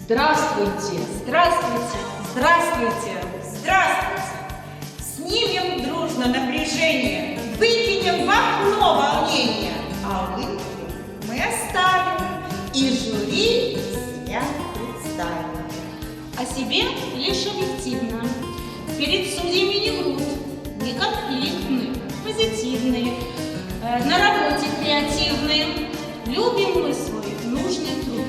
Здравствуйте! Здравствуйте! Здравствуйте! Здравствуйте! Снимем дружно напряжение, выкинем в окно волнение, а улыбку мы оставим и жюри себя представим. О себе лишь объективно. Перед судьями не врут, не конфликтны, позитивные, на работе креативные. Любим мы свой нужный труд.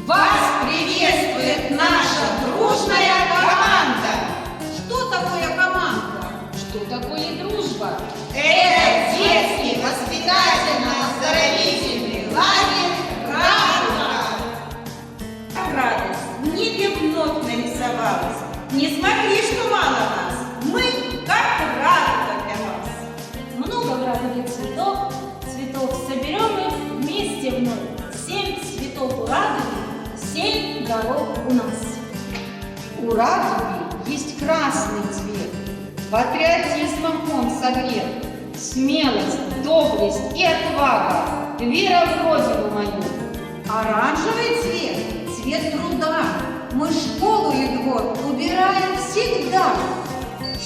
Вас приветствует наша дружная команда! Что такое команда? Что такое дружба? Это детский воспитательно-оздоровительный лагерь «Радуга». Радость в небе вновь нарисовалась. Не смотри, что мало нас. Мы как радуга для вас. Много в радуге цветов соберем их вместе вновь. 7 цветов у радуги, 7 дорог у нас. У радуги есть красный цвет. Патриотизмом он согрет. Смелость, доблесть и отвага, вера в родину мою. Оранжевый цвет – цвет труда. Мы школу и двор убираем всегда.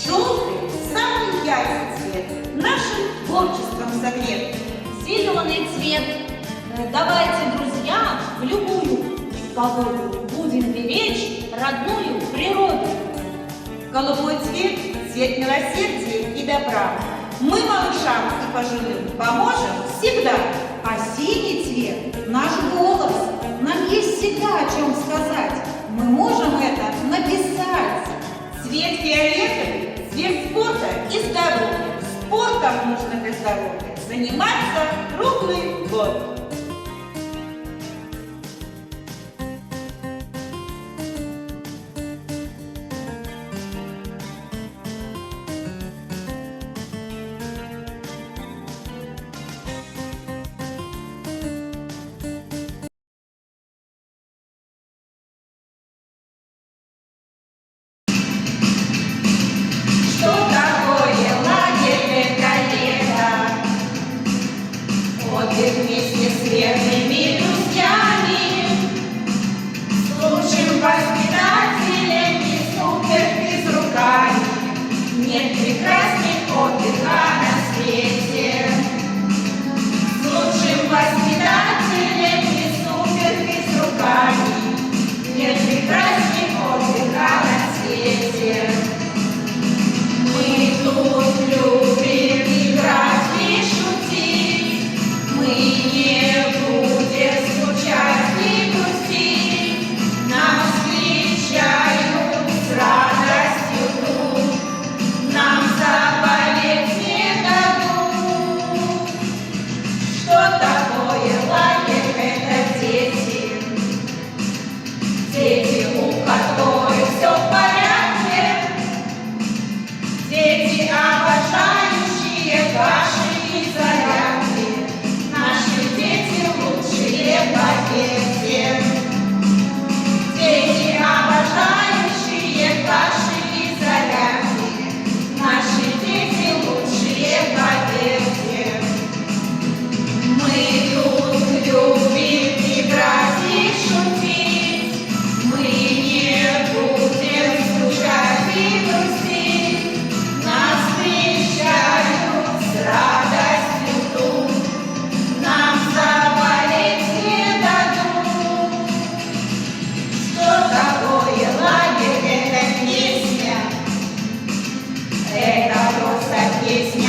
Желтый – самый яркий цвет, нашим творчеством согрет. Зеленый цвет. Давайте, друзья, в любую погоду будем беречь родную природу. Голубой цвет – цвет милосердия и добра. Мы малышам и пожилым поможем всегда. А синий цвет – наш голос. Нам есть всегда о чем сказать. Мы можем это написать. Цвет фиолетовый – цвет спорта и здоровья. Спортом нужно для здоровья заниматься круглый год. Что такое лагерь это лето? Отдых вместе с верными друзьями, с лучшим воспитателем и суперфизруками. Нет прекрасней отдыха на свете. С лучшим воспитателем и суперфизруками. Нет прекрасней отдыха на свете. Мы тут любим играть и шутить, мы не будем скучать и грустить, нас встречают с радостью тут, нам заболеть не дадут. Что такое лагерь? Это дети, дети, у которых все в порядке. Дети, обожающие каши и зарядки, наши дети лучшие, поверьте. Дети, обожающие каши и зарядки, наши дети лучшие, поверьте. Мы тут любим играть и шутить, мы не будем скучать и грустить. Нас встречают с радостью тут, нам заболеть не дадут. Что такое лагерь? Это песня, это просто песня.